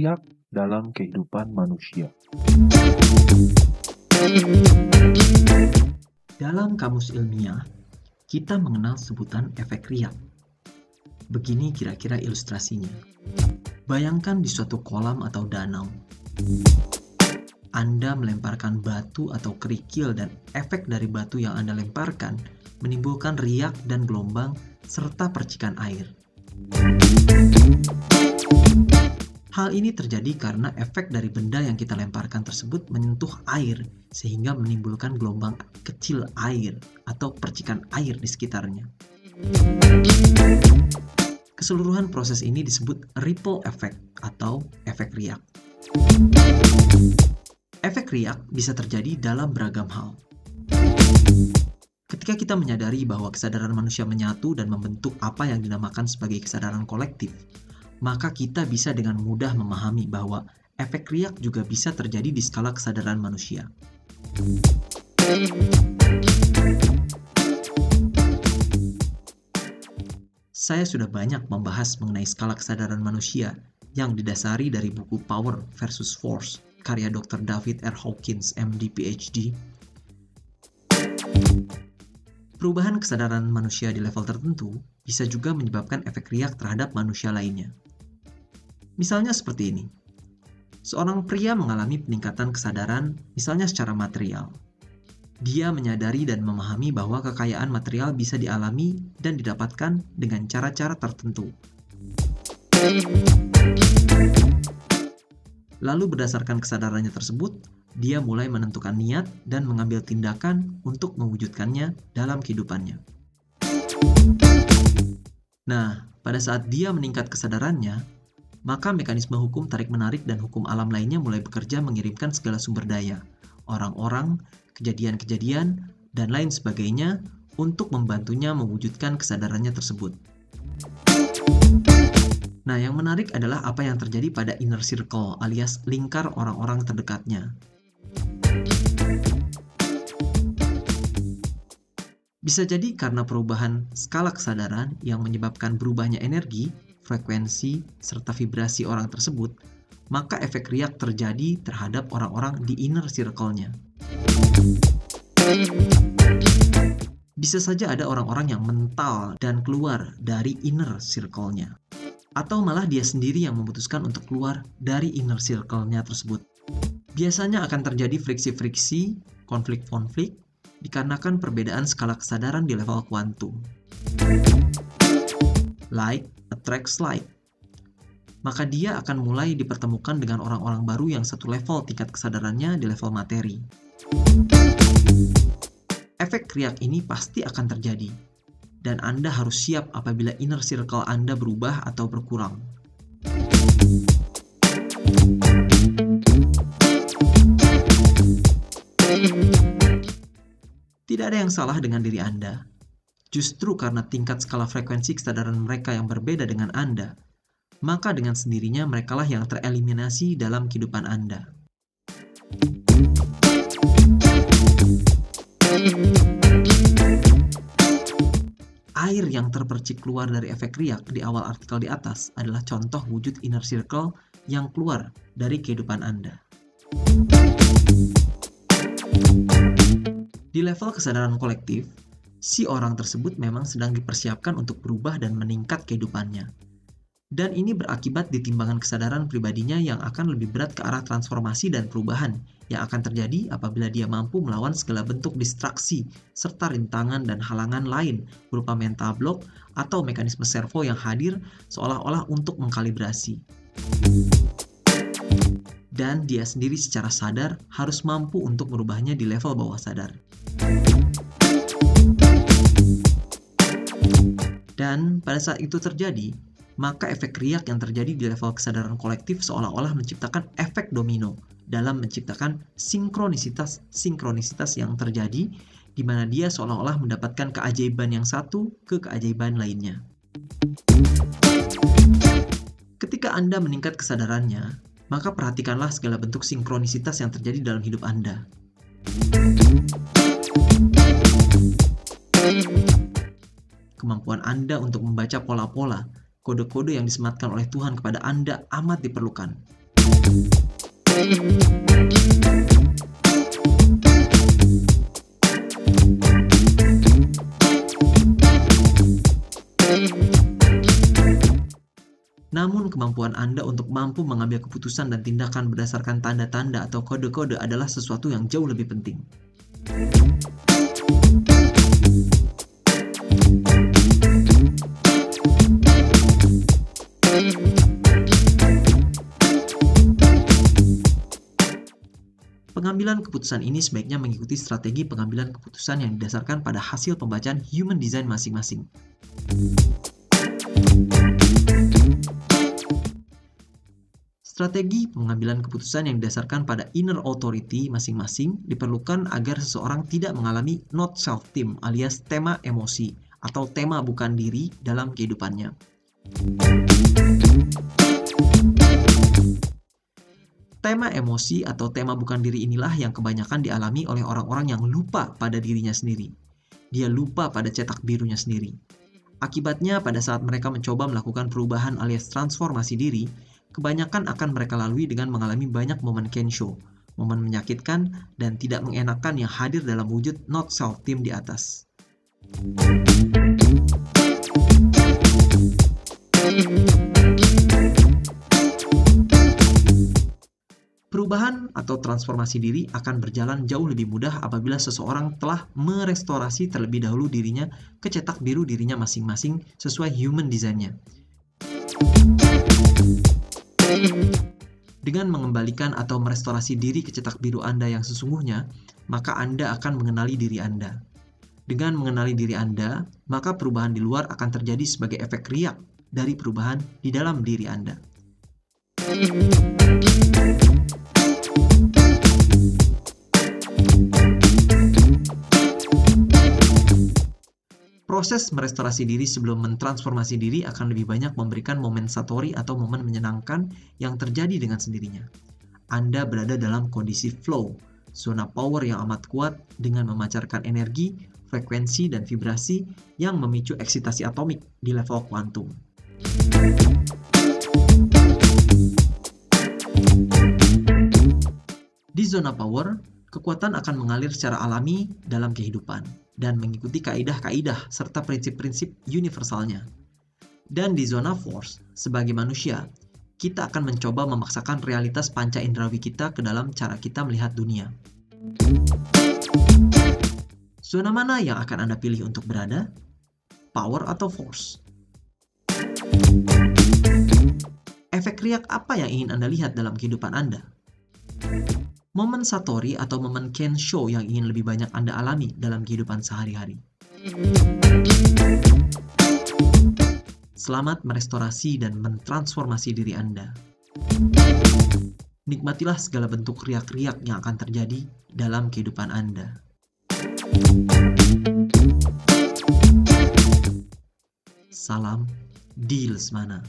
riak dalam kehidupan manusia. Dalam kamus ilmiah, kita mengenal sebutan efek riak. Begini kira-kira ilustrasinya. Bayangkan di suatu kolam atau danau. Anda melemparkan batu atau kerikil dan efek dari batu yang Anda lemparkan menimbulkan riak dan gelombang serta percikan air. Hal ini terjadi karena efek dari benda yang kita lemparkan tersebut menyentuh air sehingga menimbulkan gelombang kecil air atau percikan air di sekitarnya. Keseluruhan proses ini disebut ripple effect atau efek riak. Efek riak bisa terjadi dalam beragam hal. Ketika kita menyadari bahwa kesadaran manusia menyatu dan membentuk apa yang dinamakan sebagai kesadaran kolektif, maka kita bisa dengan mudah memahami bahwa efek riak juga bisa terjadi di skala kesadaran manusia. Saya sudah banyak membahas mengenai skala kesadaran manusia yang didasari dari buku Power versus Force karya Dr. David R. Hawkins, MD, PhD. Perubahan kesadaran manusia di level tertentu bisa juga menyebabkan efek riak terhadap manusia lainnya. Misalnya seperti ini. Seorang pria mengalami peningkatan kesadaran, misalnya secara material. Dia menyadari dan memahami bahwa kekayaan material bisa dialami dan didapatkan dengan cara-cara tertentu. Lalu berdasarkan kesadarannya tersebut, dia mulai menentukan niat dan mengambil tindakan untuk mewujudkannya dalam kehidupannya. Nah, pada saat dia meningkat kesadarannya, maka mekanisme hukum tarik-menarik dan hukum alam lainnya mulai bekerja mengirimkan segala sumber daya, orang-orang, kejadian-kejadian, dan lain sebagainya untuk membantunya mewujudkan kesadarannya tersebut. Nah, yang menarik adalah apa yang terjadi pada inner circle alias lingkar orang-orang terdekatnya. Bisa jadi karena perubahan skala kesadaran yang menyebabkan berubahnya energi, frekuensi, serta vibrasi orang tersebut, maka efek riak terjadi terhadap orang-orang di inner circle-nya. Bisa saja ada orang-orang yang mental dan keluar dari inner circle-nya. Atau malah dia sendiri yang memutuskan untuk keluar dari inner circle-nya tersebut. Biasanya akan terjadi friksi-friksi, konflik-konflik, dikarenakan perbedaan skala kesadaran di level kuantum. Like attracts like. Maka dia akan mulai dipertemukan dengan orang-orang baru yang satu level tingkat kesadarannya di level materi. Efek riak ini pasti akan terjadi, dan Anda harus siap apabila inner circle Anda berubah atau berkurang. Tidak ada yang salah dengan diri Anda. Justru karena tingkat skala frekuensi kesadaran mereka yang berbeda dengan Anda, maka dengan sendirinya merekalah yang tereliminasi dalam kehidupan Anda. Air yang terpercik keluar dari efek riak di awal artikel di atas adalah contoh wujud inner circle yang keluar dari kehidupan Anda. Di level kesadaran kolektif, si orang tersebut memang sedang dipersiapkan untuk berubah dan meningkat kehidupannya. Dan ini berakibat di timbangan kesadaran pribadinya yang akan lebih berat ke arah transformasi dan perubahan yang akan terjadi apabila dia mampu melawan segala bentuk distraksi serta rintangan dan halangan lain berupa mental block atau mekanisme servo yang hadir seolah-olah untuk mengkalibrasi. Dan dia sendiri secara sadar harus mampu untuk merubahnya di level bawah sadar. Dan pada saat itu terjadi, maka efek riak yang terjadi di level kesadaran kolektif seolah-olah menciptakan efek domino dalam menciptakan sinkronisitas yang terjadi di mana dia seolah-olah mendapatkan keajaiban yang satu ke keajaiban lainnya. Ketika Anda meningkat kesadarannya, maka perhatikanlah segala bentuk sinkronisitas yang terjadi dalam hidup Anda. Kemampuan Anda untuk membaca pola-pola, kode-kode yang disematkan oleh Tuhan kepada Anda amat diperlukan. Namun kemampuan Anda untuk mampu mengambil keputusan dan tindakan berdasarkan tanda-tanda atau kode-kode adalah sesuatu yang jauh lebih penting. Pengambilan keputusan ini sebaiknya mengikuti strategi pengambilan keputusan yang didasarkan pada hasil pembacaan human design masing-masing. Strategi pengambilan keputusan yang didasarkan pada inner authority masing-masing diperlukan agar seseorang tidak mengalami not self-theme alias tema emosi atau tema bukan diri dalam kehidupannya. Tema emosi atau tema bukan diri inilah yang kebanyakan dialami oleh orang-orang yang lupa pada dirinya sendiri. Dia lupa pada cetak birunya sendiri. Akibatnya pada saat mereka mencoba melakukan perubahan alias transformasi diri, kebanyakan akan mereka lalui dengan mengalami banyak momen kensho, momen menyakitkan dan tidak mengenakan yang hadir dalam wujud not self-theme di atas. Perubahan atau transformasi diri akan berjalan jauh lebih mudah apabila seseorang telah merestorasi terlebih dahulu dirinya ke cetak biru dirinya masing-masing sesuai human design-nya. Dengan mengembalikan atau merestorasi diri ke cetak biru Anda yang sesungguhnya, maka Anda akan mengenali diri Anda. Dengan mengenali diri Anda, maka perubahan di luar akan terjadi sebagai efek riak dari perubahan di dalam diri Anda. Proses merestorasi diri sebelum mentransformasi diri akan lebih banyak memberikan momen satori atau momen menyenangkan yang terjadi dengan sendirinya. Anda berada dalam kondisi flow, zona power yang amat kuat dengan memancarkan energi, frekuensi, dan vibrasi yang memicu eksitasi atomik di level kuantum. Di zona power, kekuatan akan mengalir secara alami dalam kehidupan dan mengikuti kaidah-kaidah serta prinsip-prinsip universalnya. Dan di zona force, sebagai manusia, kita akan mencoba memaksakan realitas panca indrawi kita ke dalam cara kita melihat dunia. Zona mana yang akan Anda pilih untuk berada? Power atau force? Efek riak apa yang ingin Anda lihat dalam kehidupan Anda? Momen satori atau momen kensho yang ingin lebih banyak Anda alami dalam kehidupan sehari-hari. Selamat merestorasi dan mentransformasi diri Anda. Nikmatilah segala bentuk riak-riak yang akan terjadi dalam kehidupan Anda. Salam di Lesmana.